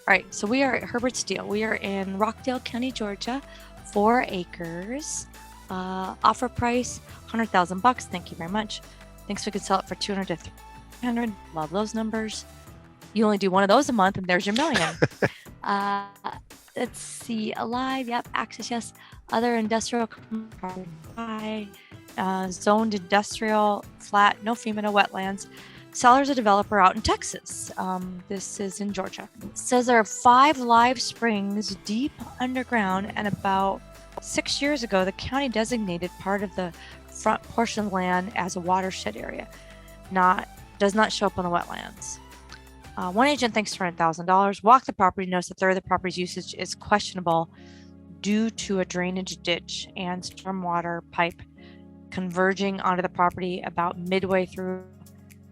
All right, so we are at Herbert's Deal. We are in Rockdale County, Georgia, 4 acres. Offer price $100,000. Thank you very much. Thinks we could sell it for 200 to 300. Love those numbers. You only do one of those a month, and there's your million. Let's see. Alive. Yep. Access. Yes. Other industrial. Zoned industrial. Flat. No FEMA. No wetlands. Seller's a developer out in Texas. This is in Georgia. It says there are 5 live springs deep underground, and about 6 years ago, the county designated part of the front portion of land as a watershed area. Does not show up on the wetlands. One agent thinks $200,000. Walked the property, noticed a third of the property's usage is questionable due to a drainage ditch and stormwater pipe converging onto the property about midway through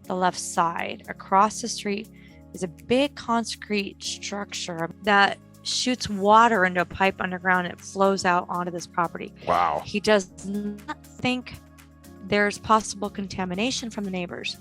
the left side. Across the street is a big concrete structure that shoots water into a pipe underground and it flows out onto this property. Wow. He does not think there's possible contamination from the neighbors.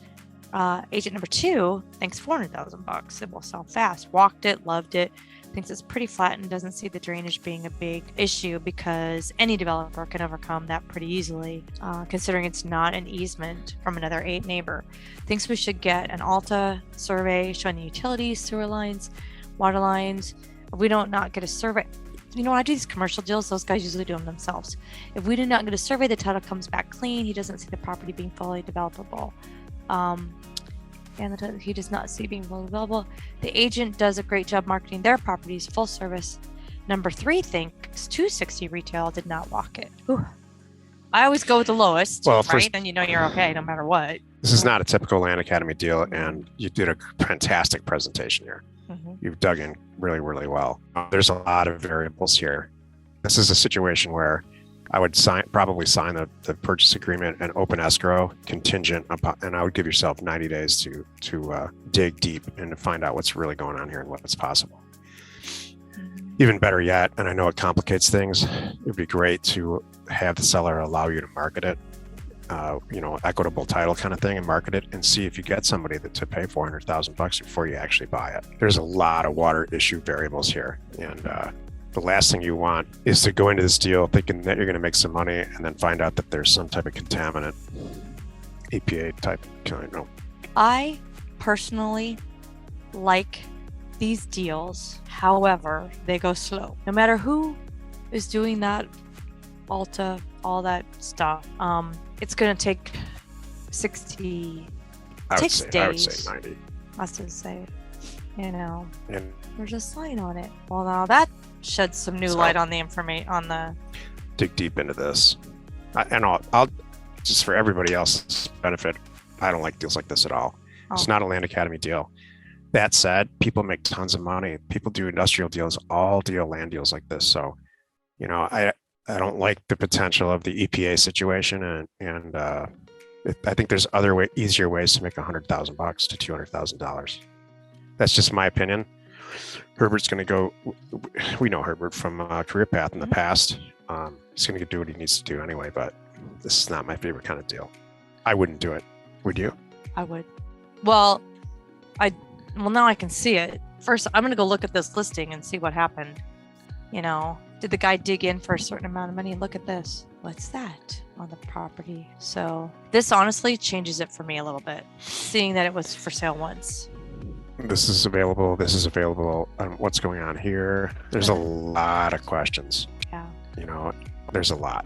Agent number 2 thinks $400,000. It will sell fast. Walked it, loved it, thinks it's pretty flat and doesn't see the drainage being a big issue because any developer can overcome that pretty easily, considering it's not an easement from another neighbor. Thinks we should get an Alta survey showing the utilities, sewer lines, water lines. If we don't not get a survey, when I do these commercial deals, those guys usually do them themselves. If we do not get a survey, the title comes back clean. He doesn't see the property being fully developable. And he does not see being fully developable. The agent does a great job marketing their properties full service. Number 3 thinks 260 retail, did not walk it. Ooh. I always go with the lowest, right? First, then you're okay no matter what. This is not a typical Land Academy deal, and you did a fantastic presentation here. Mm-hmm. You've dug in really, really well. There's a lot of variables here. This is a situation where I would probably sign the purchase agreement and open escrow contingent upon, and I would give yourself 90 days to dig deep and to find out what's really going on here and what's possible. Even better yet, and I know it complicates things, it'd be great to have the seller allow you to market it, equitable title kind of thing, and market it and see if you get somebody to pay $400,000 before you actually buy it. There's a lot of water issue variables here, and the last thing you want is to go into this deal thinking that you're going to make some money and then find out that there's some type of contaminant, EPA type. I personally like these deals. However, they go slow. No matter who is doing that, Alta, all that stuff, it's going to take 60 days. I would say 90. I would say, and there's a sign on it. Well, now that sheds some new light on the information on the. Dig deep into this, and I'll just for everybody else's benefit. I don't like deals like this at all. It's not a Land Academy deal. That said, people make tons of money. People do industrial deals, land deals like this. So, I don't like the potential of the EPA situation, and I think there's easier ways to make $100,000 to $200,000. That's just my opinion. Herbert's going to go. We know Herbert from Career Path in the past. He's going to do what he needs to do anyway. But this is not my favorite kind of deal. I wouldn't do it. Would you? I would. Well, now I can see it. First, I'm going to go look at this listing and see what happened. Did the guy dig in for a certain amount of money? And look at this. What's that on the property? So this honestly changes it for me a little bit, seeing that it was for sale once. This is available. What's going on here? There's a lot of questions. Yeah. There's a lot.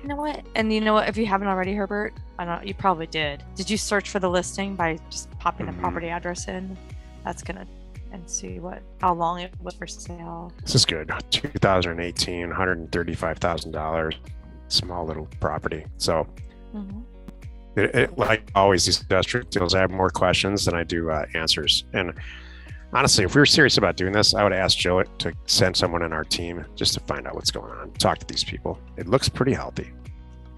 You know what? And you know what? If you haven't already, Herbert, I don't know, you probably did. Did you search for the listing by just popping the property address in? That's going to, and see how long it was for sale. This is good. 2018, $135,000. Small little property. So. Mm-hmm. Like always, these industrial deals, I have more questions than I do answers. And honestly, if we were serious about doing this, I would ask Joe to send someone in our team just to find out what's going on. Talk to these people. It looks pretty healthy.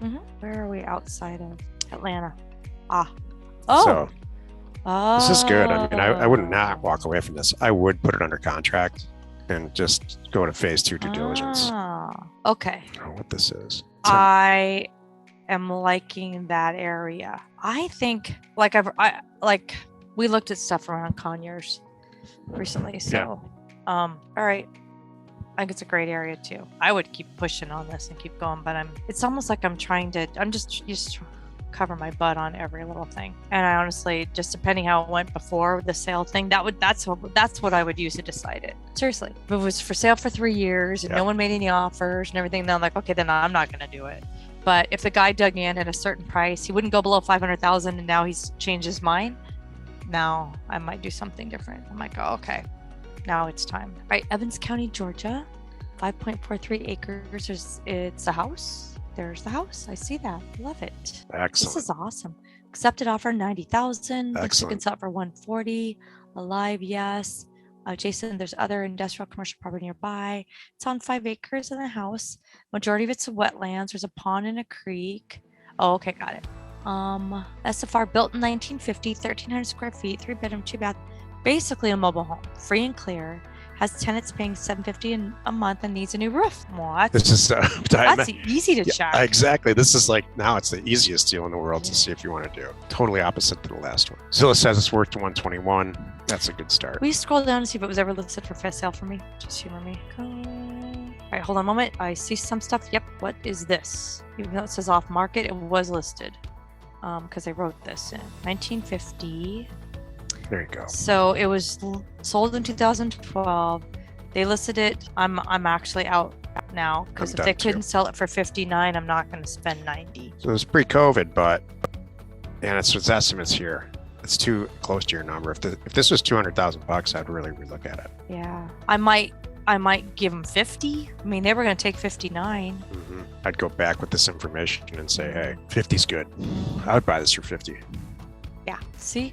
Mm-hmm. Where are we outside of Atlanta? This is good. I would not walk away from this. I would put it under contract and just go to phase 2 due diligence. Okay. I don't know what this is. I am liking that area. I think we looked at stuff around Conyers recently, so All right. I think it's a great area too. I would keep pushing on this and keep going, but it's almost like I'm just cover my butt on every little thing. And I honestly, just depending how it went before the sale thing, that's what I would use to decide it. Seriously, if it was for sale for 3 years and no one made any offers and everything, then I'm like, okay, then I'm not going to do it. But if the guy dug in at a certain price, he wouldn't go below 500,000, and now he's changed his mind. Now I might do something different. I might go, okay, now it's time. All right, Evans County, Georgia, 5.43 acres. It's a house. There's the house. I see that. Love it. Excellent. This is awesome. Accepted offer 90,000. Looks like it's up for 140. Alive, yes. Jason, there's other industrial commercial property nearby. It's on 5 acres and a house. Majority of it's wetlands. There's a pond and a creek. Oh, okay, got it. SFR built in 1950, 1,300 square feet, 3-bedroom, 2-bath. Basically a mobile home, free and clear. Has tenants paying $750 a month and needs a new roof. What? This is that's easy to check. Exactly. This is like, now it's the easiest deal in the world to see if you want to do. Totally opposite to the last one. Zillow says it's worth 121. That's a good start. Will you scroll down and see if it was ever listed for sale for me? Just humor me. All right, hold on a moment. I see some stuff. Yep. What is this? Even though it says off market, it was listed because I wrote this in 1950. There you go. So it was sold in 2012. They listed it. I'm actually out now because if they couldn't sell it for 59, I'm not going to spend 90. So it was pre-COVID, and it's estimates here. It's too close to your number. If this was $200,000, I'd really relook at it. Yeah, I might give them 50. I mean, they were going to take 59. Mm-hmm. I'd go back with this information and say, hey, 50's good. I would buy this for 50. Yeah. See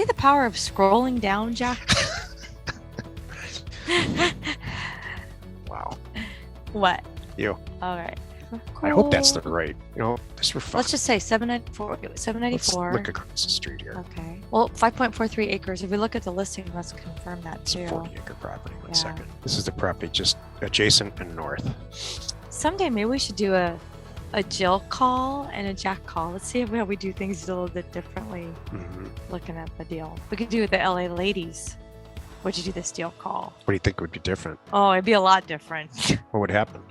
the power of scrolling down, Jack? Wow. What? You. All right. Cool. I hope that's the right. Just for fun. Let's just say 794. 794. Let's look across the street here. Okay. Well, 5.43 acres. If we look at the listing, let's confirm that too. It's a 40-acre property. One second. This is the property just adjacent and north. Someday maybe we should do a Jill call and a Jack call. Let's see how we do things a little bit differently. Mm-hmm. Looking at the deal, we could do the LA ladies. Would you do this deal call? What do you think would be different? Oh, it'd be a lot different. What would happen?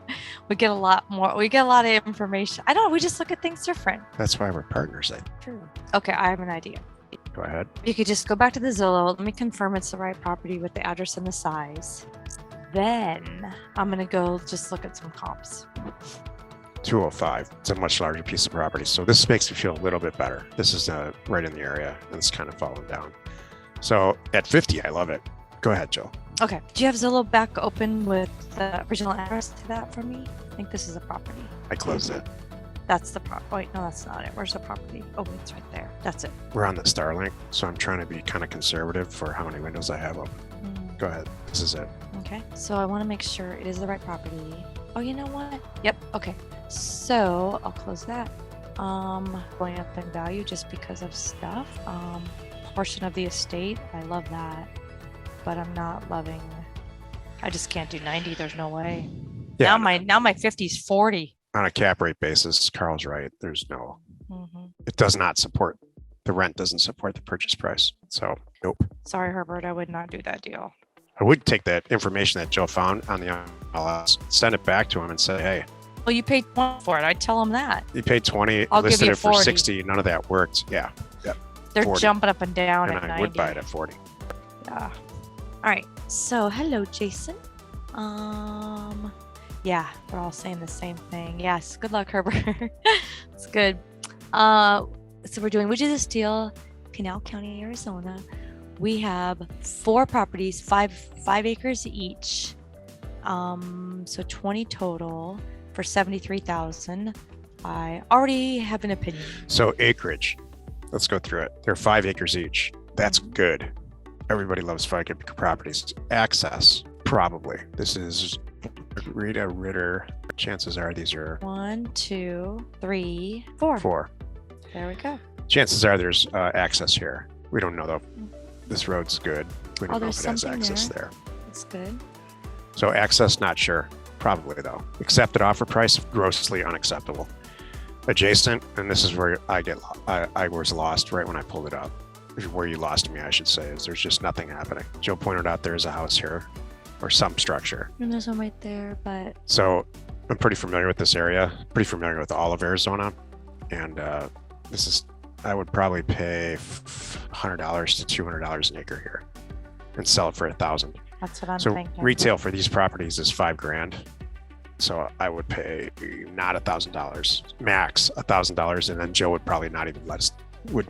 We get a lot more. We get a lot of information. I don't know. We just look at things different. That's why we're partners. True. Okay, I have an idea. Go ahead. You could just go back to the Zillow. Let me confirm it's the right property with the address and the size. Then I'm gonna go just look at some comps. 205. It's a much larger piece of property, so this makes me feel a little bit better. This is right in the area, and it's kind of falling down. So at 50, I love it. Go ahead, Joe. Okay. Do you have Zillow back open with the original address to that for me? I think this is a property. I closed it. That's the property. Wait, no, that's not it. Where's the property? Oh, it's right there. That's it. We're on the Starlink, so I'm trying to be kind of conservative for how many windows I have open. Go ahead. This is it. Okay. So I want to make sure it is the right property. Oh, you know what? Yep. Okay. So I'll close that. Going up in value just because of stuff. Portion of the estate. I love that, but I'm not loving. I just can't do 90. There's no way. Yeah. Now my 50's 40. On a cap rate basis, Carl's right. There's no. Mm-hmm. It does not support. The rent doesn't support the purchase price. So nope. Sorry, Herbert. I would not do that deal. I would take that information that Joe found on the MLS, send it back to him and say, hey. Well, you paid 20 for it. I'd tell him that. You paid 20, I'll listed give you it for 40. 60. None of that worked. Yeah. Yep. They're 40. jumping up and down and at 90. I would buy it at 40. Yeah. All right. So, hello, Jason. Yeah, we're all saying the same thing. Yes. Good luck, Herbert. It's good. So we do this deal, Canal County, Arizona. We have 4 properties, 5 acres each. So 20 total for $73,000. I already have an opinion. So acreage, let's go through it. They're 5 acres each. That's good. Everybody loves 5 acre properties. Access, probably. This is Rita Ritter. Chances are these are 1, 2, 3, 4. 4. There we go. Chances are there's access here. We don't know though. This road's good. We don't know if it has access there. That's good. So access, not sure. Probably though. Accepted offer price, grossly unacceptable. Adjacent, and this is where I was lost right when I pulled it up. Where you lost me, I should say, is there's just nothing happening. Joe pointed out there's a house here. or some structure. And there's one right there, but So I'm pretty familiar with this area, pretty familiar with all of Arizona. And I would probably pay $100 to $200 an acre here and sell it for $1,000. that's what I'm So thinking. retail for these properties is $5,000. So I would pay not $1,000, max $1,000, and then Joe would probably not even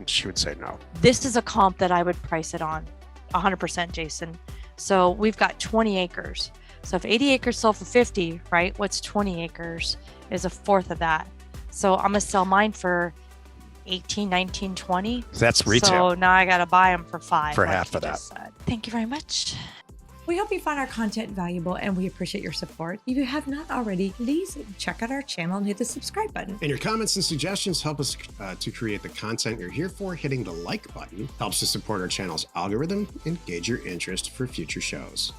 she would say no. This is a comp that I would price it on 100%, Jason. So we've got 20 acres. So if 80 acres sold for 50, right? What's 20 acres is a fourth of that. So I'm gonna sell mine for 18, 19, 20. That's retail. So now I gotta buy them for 5. For like half you of that. just said. Thank you very much. We hope you found our content valuable and we appreciate your support. If you have not already, please check out our channel and hit the subscribe button. And your comments and suggestions help us to create the content you're here for. Hitting the like button helps to support our channel's algorithm and gauge your interest for future shows.